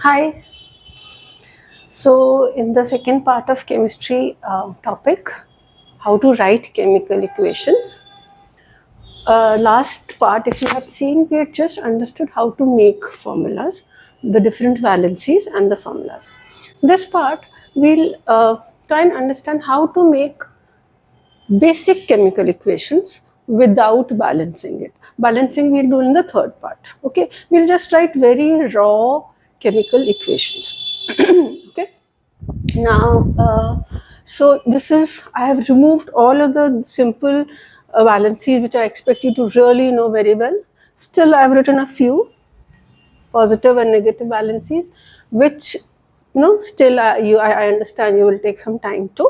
Hi. So, in the second part of chemistry topic, how to write chemical equations. Last part, if you have seen, we had just understood how to make formulas, the different valencies and the formulas. This part, we'll try and understand how to make basic chemical equations without balancing it. Balancing we'll do in the third part. Okay, we'll just write very raw chemical equations. Okay. Now, so this is, I have removed all of the simple valencies which I expect you to really know very well. Still, I have written a few positive and negative valencies, which still I understand you will take some time to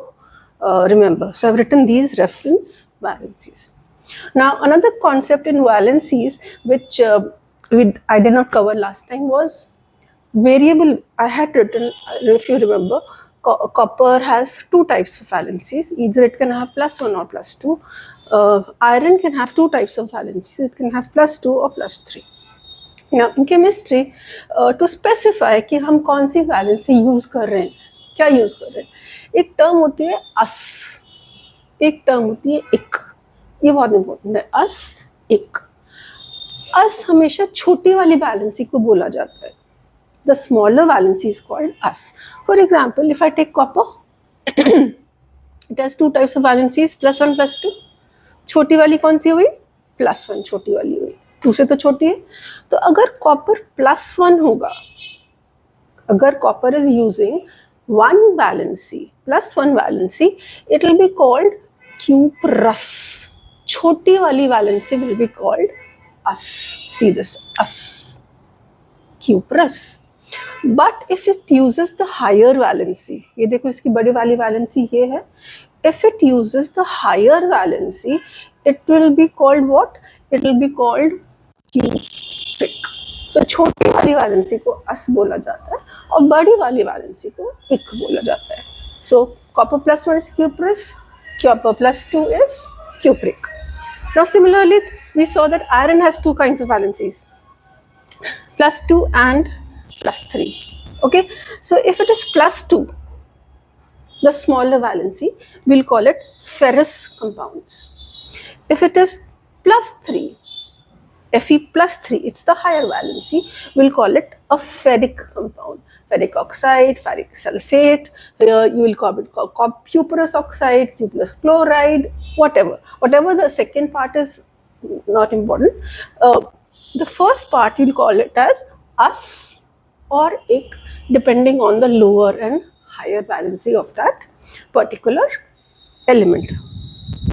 remember. So I've written these reference valencies. Now, another concept in valencies which I did not cover last time was variable. I had written, if you remember, copper has two types of valencies. Either it can have +1 or +2. Iron can have two types of valencies. It can have +2 or +3. Now in chemistry, to specify कि हम कौन सी valency use कर रहे हैं, क्या use कर रहे हैं, एक टर्म होती है अस, एक टर्म होती है इक. ये बहुत इंपॉर्टेंट है. अस, इक. अस हमेशा छोटी वाली वैलेंसी को बोला जाता है. The smaller valency is called us. For example, if I take copper, it has two types of valencies, +1, +2. छोटी वाली कौन सी हुई? +1 छोटी वाली हुई. 2 से तो छोटी है. तो अगर कॉपर +1 होगा, अगर copper is using one valency, +1 valency, it will be called cuprous. छोटी वाली valency will be called us. See this, us, cuprous. But if it uses the higher valency, ये देखो इसकी बड़ी वाली valency ये है. If it uses the higher valency, it will be called what? It will be called cupric. So छोटी वाली valency को अस बोला जाता है और बड़ी वाली valency को इक बोला जाता है. So copper +1 is cuprous, copper +2 is cupric. Now similarly, we saw that iron has two kinds of valencies, +2 and +3. Okay, so if it is +2, the smaller valency, we'll call it ferrous compounds. If it is +3, Fe+3, it's the higher valency, we'll call it a ferric compound. Ferric oxide, ferric sulfate, here you will call it cuprous oxide, cuprous chloride, whatever. Whatever the second part is not important. The first part you'll call it as us or ik, depending on the lower and higher valency of that particular element.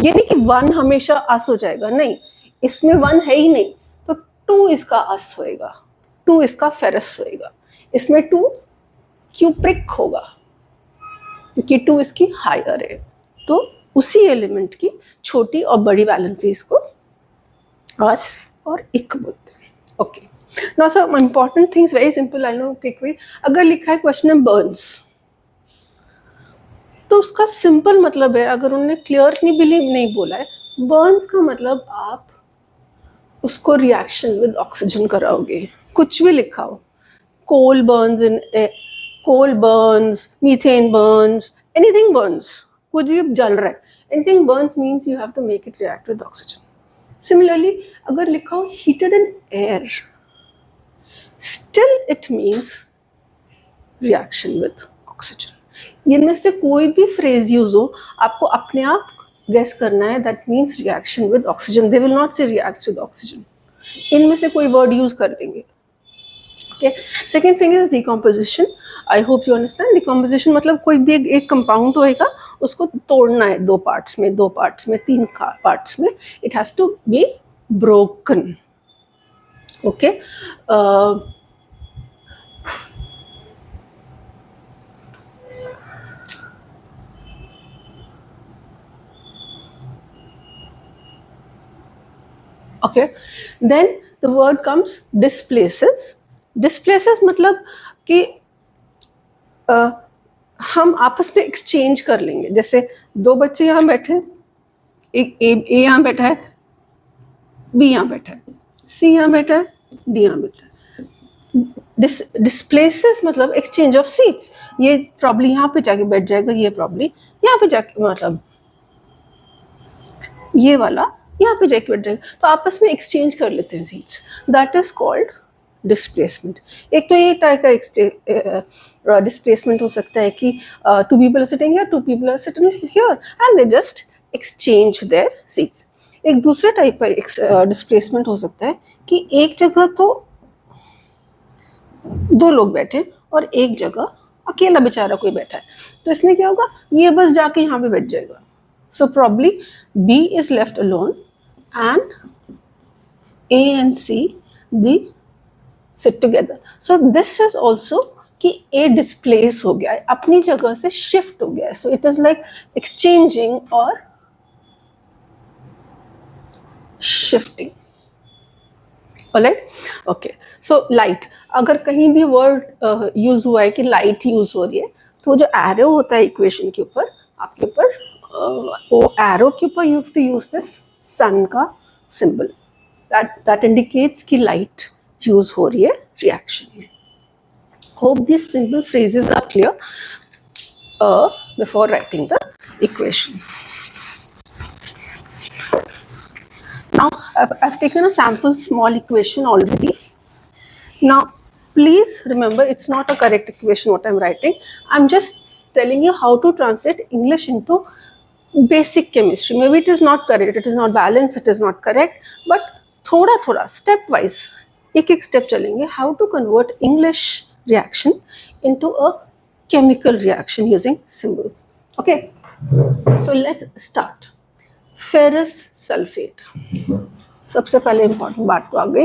ये नहीं कि 1 हमेशा अस हो जाएगा, नहीं, इसमें 1 है ही नहीं, तो 2 इसका अस होएगा, 2 इसका फेरस होएगा, इसमें 2 क्यूप्रिक होगा क्योंकि 2 इसकी हायर है. तो उसी एलिमेंट की छोटी और बड़ी वैलेंसीज को अस और इक बोलते हैं. Okay. Now some important things, very simple, I know quickly. अगर लिखा है क्वेश्चन में बर्न्स, तो उसका सिंपल मतलब है, अगर उन्होंने क्लियरली नहीं बोला है, बर्न्स का मतलब आप उसको रिएक्शन विद ऑक्सीजन कराओगे. कुछ भी लिखा हो, coal burns, coal burns, methane burns, anything burns, कुछ भी जल रहा है, anything burns means you have to make it react with oxygen. Similarly अगर लिखा हो heated in air, still it means reaction with oxygen. इनमें से कोई भी फ्रेज यूज हो, आपको अपने आप गेस करना है, that means reaction with oxygen. They will not से रिएक्ट विद ऑक्सीजन, इनमें से कोई वर्ड यूज कर देंगे. Okay. Second thing is decomposition. I hope you understand. Decomposition मतलब कोई भी एक कंपाउंड होएगा, उसको तोड़ना है 2 पार्ट्स में, 2 पार्ट्स में, 3 पार्ट्स में. It has to be broken. Okay. Okay. Then the word comes displaces. Displaces मतलब कि हम आपस में एक्सचेंज कर लेंगे. जैसे 2 बच्चे यहाँ बैठे, एक ए यहाँ बैठा है, बी यहाँ बैठा है, सी यहाँ बैठा है, डी यहाँ बैठा है. डिस्प्लेसेस मतलब एक्सचेंज ऑफ सीट्स, ये प्रॉब्ली यहाँ पे जाके बैठ जाएगा, ये प्रॉब्ली यहाँ पे जाके मतलब ये वाला यहाँ पे जाके बैठ जाएगा, तो आपस में एक्सचेंज कर लेते हैं seats, that is called displacement. एक तो ये टाइप का डिस्प्लेसमेंट हो सकता है कि two people are sitting here, two people are sitting here and they just exchange their seats. एक दूसरे टाइप का डिस्प्लेसमेंट हो सकता है कि एक जगह तो दो लोग बैठे और एक जगह अकेला बेचारा कोई बैठा है, तो इसमें क्या होगा, ये बस जाके यहाँ पे बैठ जाएगा। So probably B is left alone and A and C they sit together. So this is also कि A displace हो गया है, अपनी जगह से shift हो गया है, so it is like exchanging or shifting. Alright, okay. So light, अगर कहीं भी वर्ड यूज हुआ है कि लाइट यूज हो रही है, तो जो एरो होता है इक्वेशन के ऊपर, आपके ऊपर वो एरो के ऊपर you have to use this sun का सिंबल, दैट इंडिकेट्स कि लाइट यूज हो रही है रिएक्शन में। Hope this simple phrases are clear before writing the equation. Now I've taken a sample small equation already. Now please remember, it's not a correct equation what I'm writing. I'm just telling you how to translate English into basic chemistry. Maybe it is not correct, it is not balanced, it is not correct, but थोड़ा थोड़ा step wise एक एक step चलेंगे, how to convert English reaction into a chemical reaction using symbols. Okay, so let's start. Ferrous sulphate, सबसे पहले important बात तो आ गई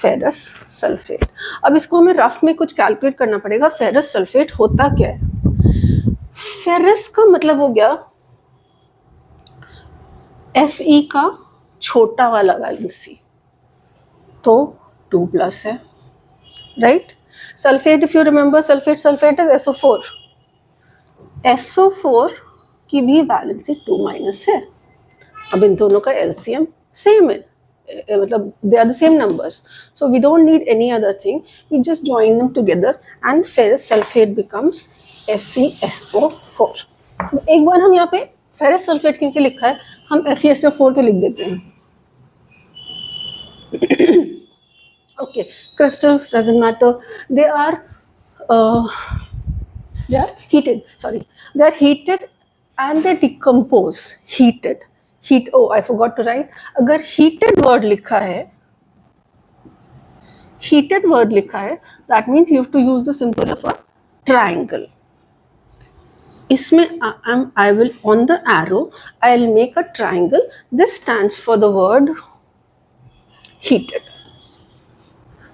फेरस सल्फेट। अब इसको हमें रफ में कुछ कैलकुलेट करना पड़ेगा, फेरस सल्फेट होता क्या है। फेरस का मतलब हो गया Fe का छोटा वाला वैलेंसी, तो 2+ है, right. Sulphate, if you remember, sulphate is SO4, SO4 की भी वैलेंसी 2- है। अब इन दोनों का LCM सेम है, मतलब they are the same numbers, so we don't need any other thing, we just join them together and ferrous sulfate becomes FeSO4। एक बार हम यहाँ पे फेरस सल्फेट क्योंकि लिखा है, हम FeSO4 तो लिख देते हैं। Okay, crystals doesn't matter, they are heated and they decompose, heat, oh I forgot to write, अगर heated word लिखा है that means you have to use the symbol of a triangle. इसमें I will, on the arrow I will make a triangle, this stands for the word heated,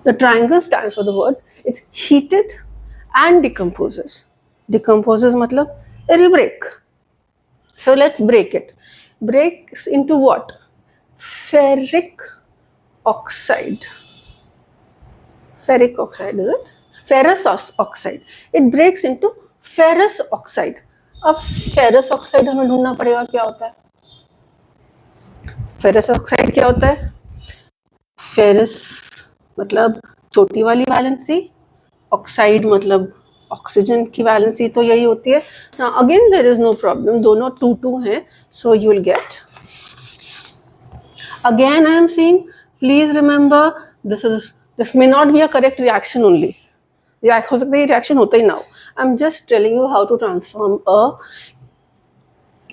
the triangle stands for the words it's heated and decomposes मतलब it will break, so let's break it. Breaks into what? Ferric oxide, is it? Ferrous oxide, it breaks into ferrous oxide. अब ferrous oxide हमें ढूंढना पड़ेगा क्या होता है। ferrous oxide क्या होता है? ferrous मतलब छोटी वाली वैलेंसी, ऑक्साइड मतलब ऑक्सीजन की वैलेंसी, तो यही होती है। Now again there is no problem, दोनों 2-2 हैं, so you will get, again I am saying please remember this may not be a correct reaction only, हो सकता है reaction होता ही ना हो, I'm just telling you how to transform a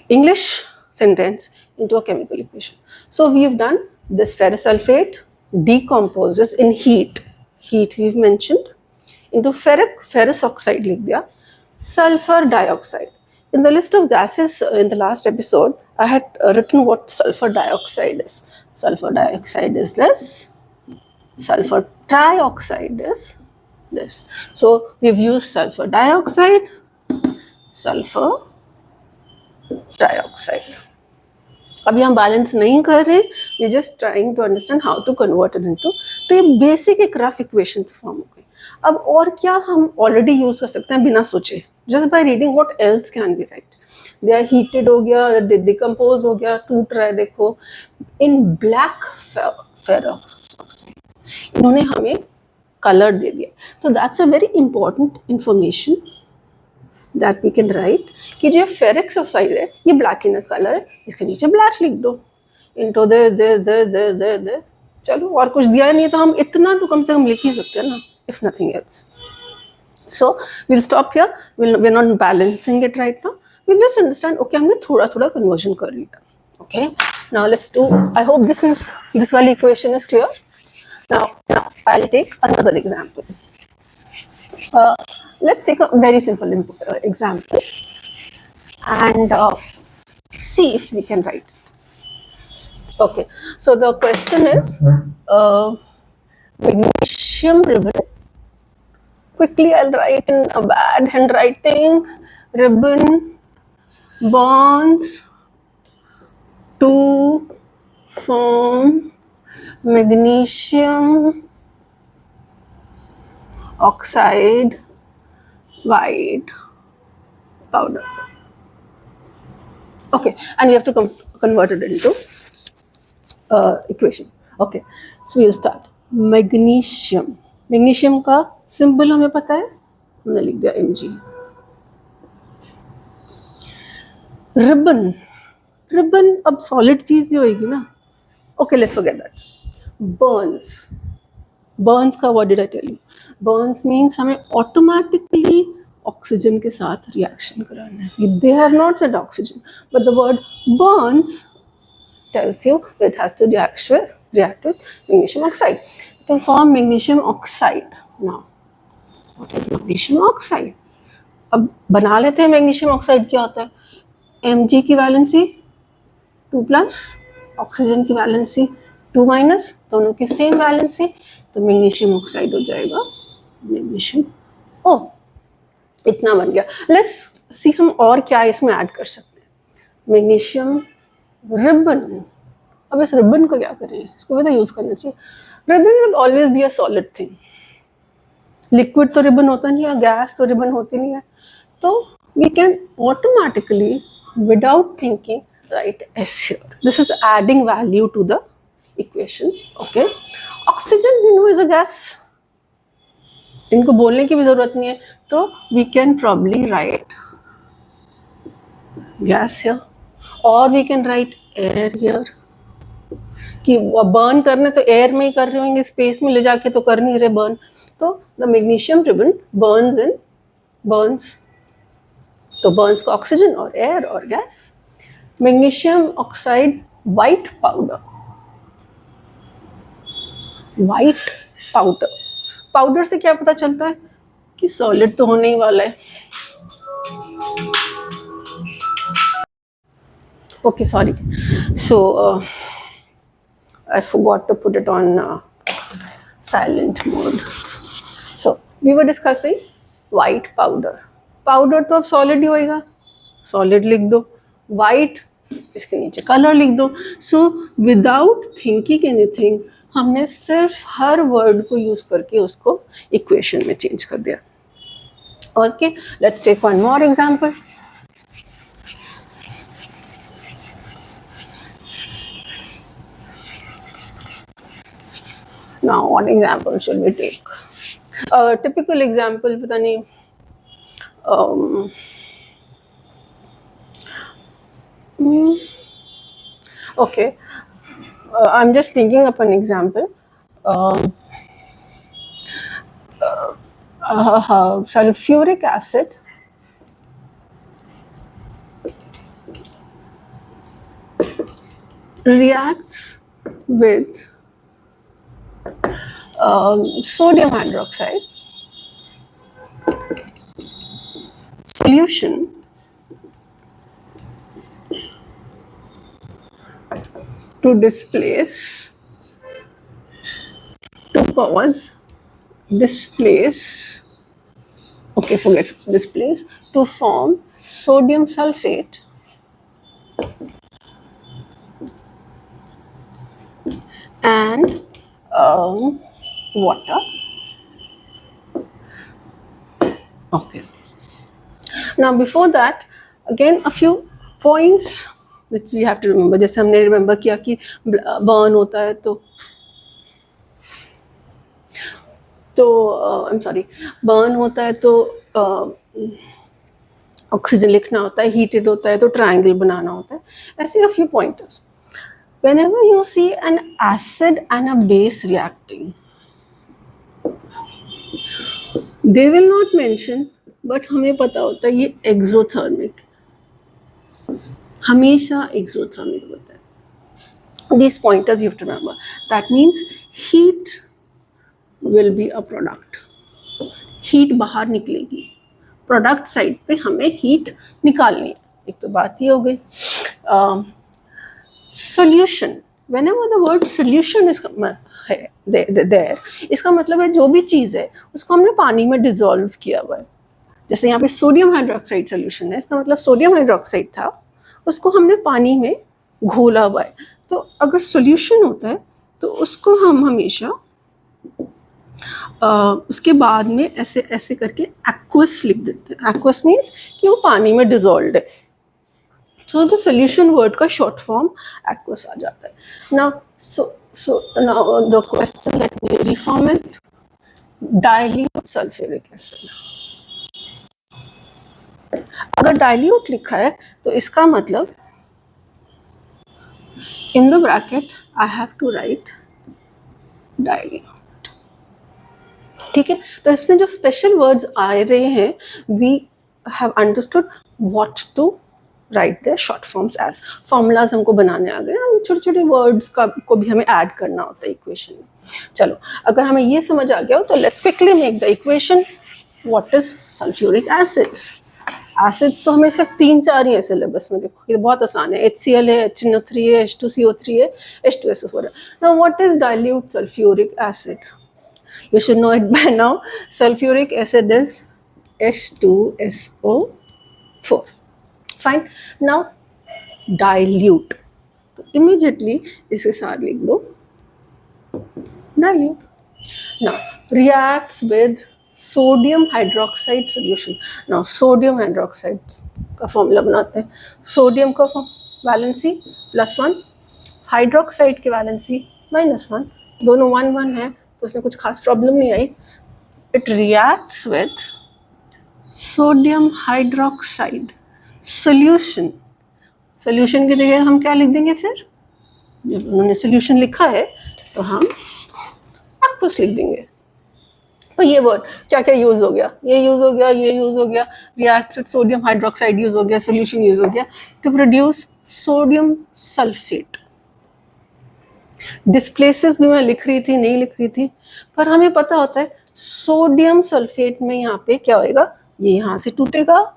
English sentence into a chemical equation. So we've done this, ferrous sulfate decomposes in heat we've mentioned into ferrous oxide लिख दिया, sulfur dioxide. In the list of gases in the last episode, I had written what sulfur dioxide is. Sulfur dioxide is this, sulfur trioxide is this. So we've used sulfur dioxide, sulfur trioxide. अभी हम balance नहीं कर रहे, we just trying to understand how to convert it into, तो ये basic एक rough equation form हो गई। अब और क्या हम ऑलरेडी यूज कर सकते हैं बिना सोचे, just by reading what else can be write. They are heated हो गया, डिकम्पोज हो गया, टूट रहा है, देखो इन ब्लैक फेरस, इन्होंने हमें कलर दे दिया. तो that's a very important information that we can write कि जो फेरिक ऑक्साइड है ये ब्लैक इन कलर है, इसके नीचे ब्लैक लिख दो. इंटू दे चलो, और कुछ दिया नहीं तो हम इतना तो कम से कम लिख ही सकते हैं ना, if nothing else. So we'll stop here. We're not balancing it right now. We'll just understand. Okay, हमने थोड़ा थोड़ा conversion कर लिया. Okay. Now let's do. I hope this one equation is clear. Now I'll take another example. Let's take a very simple example and see if we can write. Okay. So the question is magnesium ribbon. Quickly, I'll write in a bad handwriting. Ribbon bonds to form magnesium oxide white powder. Okay, and we have to convert it into equation. Okay, so we'll start. Magnesium का symbol हमें पता है, हमने लिख दिया Mg. Ribbon अब solid चीज ही होगी ना. Okay, let's forget that. Burns का what did I tell you? Burns means हमें ऑटोमेटिकली ऑक्सीजन के साथ रिएक्शन कराना है. They have not said oxygen, but the word burns tells you that it has to react with magnesium oxide to form magnesium oxide. Now what is magnesium oxide? अब बना लेते हैं. Magnesium oxide क्या होता है? Mg की valency 2+, oxygen की valency 2-, दोनों की सेम वैलेंसी, तो मैग्नीशियम ऑक्साइड हो जाएगा मैग्नीशियम. ओ, इतना बन गया. लेट्स सी हम और क्या इसमें ऐड कर सकते हैं. Magnesium ribbon. अब इस रिबन को क्या करें? इसको भी तो यूज करना चाहिए. Ribbon will always be a solid thing. Liquid तो रिबन होता नहीं है, गैस तो रिबन होती नहीं है. तो we can automatically without thinking write S here. This is adding value to the equation. Okay, oxygen we know is a gas, इनको बोलने की भी जरूरत नहीं है. तो we can probably write gas here, और we can write air here. कि बर्न करने तो एयर में ही कर रहे होंगे, स्पेस में ले जाके तो कर नहीं रहे बर्न. तो द मैग्नीशियम रिबन बर्न्स, तो बर्न्स को ऑक्सीजन और एयर और gas. Magnesium oxide white powder. Powder से क्या पता चलता है कि सॉलिड तो होने ही वाला है. Okay, sorry. So I forgot to put it on silent mode. So we were discussing white powder. Powder तो अब solid ही होएगा. Solid लिख दो. White इसके नीचे color लिख दो. So without thinking anything, हमने सिर्फ हर word को use करके उसको equation में change कर दिया. Okay, let's take one more example. Now, what example should we take? A typical example, पता नहीं. Okay, I'm just thinking of an example. Sulfuric acid reacts with sodium hydroxide solution to cause displace, okay, forget displace, to form sodium sulfate and water. Okay. Now before that, again a few points which we have to remember. जैसे हमने remember किया कि burn होता है तो तो I am sorry, burn होता है तो ऑक्सीजन लिखना होता है, हीटेड होता है तो ट्रायंगल बनाना होता है. ऐसे a few pointers. Whenever you see an acid and a base reacting, they will not mention, but हमें पता होता है ये exothermic, हमेशा exothermic होता है. These pointers you have to remember. That means heat will be a product. Heat बाहर निकलेगी, प्रोडक्ट साइड पे हमें हीट निकालनी है. एक तो बात ये हो गई. Solution, whenever the word solution is there, इसका मतलब है जो भी चीज़ है उसको हमने पानी में डिजोल्व किया हुआ है. जैसे यहाँ पे सोडियम हाइड्रोक्साइड सोल्यूशन है, इसका मतलब सोडियम हाइड्रोक्साइड था, उसको हमने पानी में घोला हुआ है. तो अगर सोल्यूशन होता है तो उसको हम हमेशा उसके बाद में ऐसे ऐसे करके एक्वस लिख देते हैं. एक्वस मीन्स कि वो पानी में डिजोल्व है. So the solution word का short form aqueous आ जाता है. Now, so now the question, let me reform it. Dilute sulfuric acid. अगर dilute लिखा है तो इसका मतलब in the bracket I have to write dilute. ठीक है, तो इसमें जो स्पेशल वर्ड्स आ रहे हैं, we have understood what to write there short forms as. Formulas हमको बनाने आ गए, हम छोटे छोटे वर्ड्स का को भी हमें ऐड करना होता है इक्वेशन में. चलो, अगर हमें ये समझ आ गया हो तो let's quickly make the equation. What is sulphuric acid? Acids तो हमें सिर्फ 3-4 ही है सिलेबस में. देखो ये बहुत आसान है. HCl है, HNO3 है, H2CO3 है, H2SO4 है. Now what is dilute sulphuric acid? You should know it by now. Sulphuric acid is H2SO4. Fine. Now dilute, तो immediately इसके साथ लिख दो dilute. Now reacts with sodium hydroxide solution. Now sodium hydroxide का formula बनाते हैं. Sodium का valency +1, hydroxide की वैलेंसी -1, दोनों 1-1 है तो उसमें कुछ खास प्रॉब्लम नहीं आई. It reacts with sodium hydroxide solution. Solution की जगह हम क्या लिख देंगे फिर? जब उन्होंने सोल्यूशन लिखा है तो हम एक्वस लिख देंगे. तो ये वर्ड क्या क्या यूज हो गया? ये यूज हो गया, ये यूज हो गया, react with sodium hydroxide use हो गया, सोल्यूशन यूज हो गया to produce sodium sulphate. Displaces भी मैं लिख रही थी, नहीं लिख रही थी, पर हमें पता होता है सोडियम सल्फेट में यहाँ पे क्या होएगा, ये यहाँ से टूटेगा,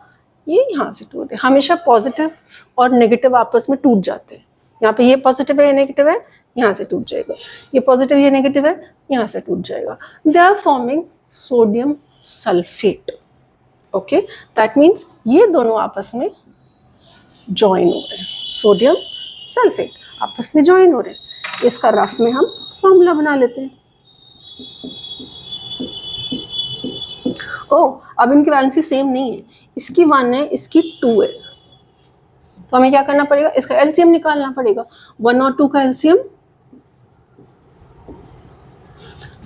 ये यहाँ से टूटे. हमेशा पॉजिटिव और नेगेटिव आपस में टूट जाते हैं. यहाँ पे ये पॉजिटिव है, ये नेगेटिव है, यहाँ से टूट जाएगा. ये पॉजिटिव, ये नेगेटिव है, यहाँ से टूट जाएगा. They are forming sodium sulphate. Okay, that means ये दोनों आपस में ज्वाइन हो रहे हैं. सोडियम सल्फेट आपस में ज्वाइन हो रहे हैं. इसका रफ में हम फॉर्मूला बना लेते हैं. अब इनकी वैलेंसी सेम नहीं है. इसकी 1 है, इसकी 2 है, तो हमें क्या करना पड़ेगा? इसका एलसीएम निकालना पड़ेगा. 1 और 2 का एलसीएम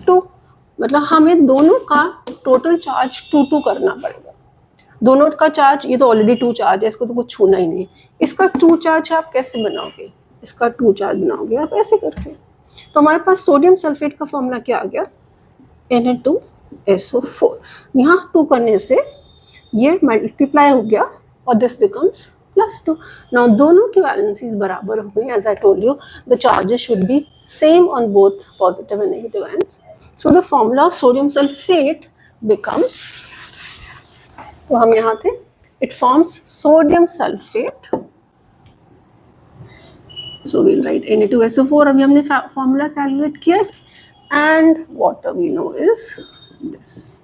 2, मतलब हमें दोनों का टोटल चार्ज 2 करना पड़ेगा. दोनों का चार्ज, ये तो ऑलरेडी 2 चार्ज है, इसको तो कुछ छूना ही नहीं. इसका 2 चार्ज आप कैसे बनाओगे? इसका 2 चार्ज बनाओगे आप ऐसे करके. तो हमारे पास सोडियम सल्फेट का फॉर्मूला क्या आ गया? Na2SO4. यहाँ 2 करने से ये मल्टीप्लाई हो गया और दिस बिकम्स +2. नाउ दोनों की वैलेंसीज बराबर हो गई. As I told you, the charges should be same on both positive and negative ends. So the formula of sodium sulphate becomes, तो हम यहाँ थे, it forms sodium sulphate. So we'll write Na2SO4. अभी हमने formula calculate किया. And water we know is this.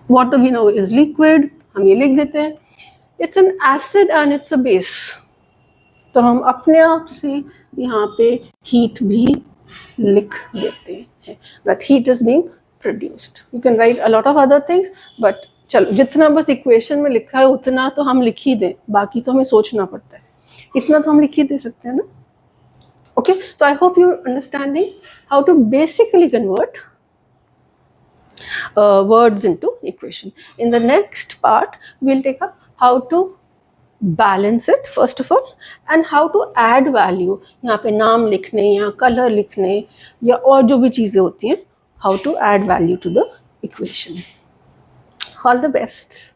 Water we know is liquid. हम ये लिख देते हैं. It's an acid and it's a base. तो हम अपने आप से यहाँ पे heat भी लिख देते हैं. That heat is being produced. You can write a lot of other things, but चलो जितना बस इक्वेशन में लिखा है उतना तो हम लिख ही दें, बाकी तो हमें सोचना पड़ता है. इतना तो हम लिख ही दे सकते हैं ना. Okay, so I hope you're understanding how to basically convert words into equation. In the next part, we'll take up how to balance it first of all and how to add value. यहाँ पे नाम लिखने या colour लिखने या और जो भी चीज़ें होती हैं, how to add value to the equation. All the best.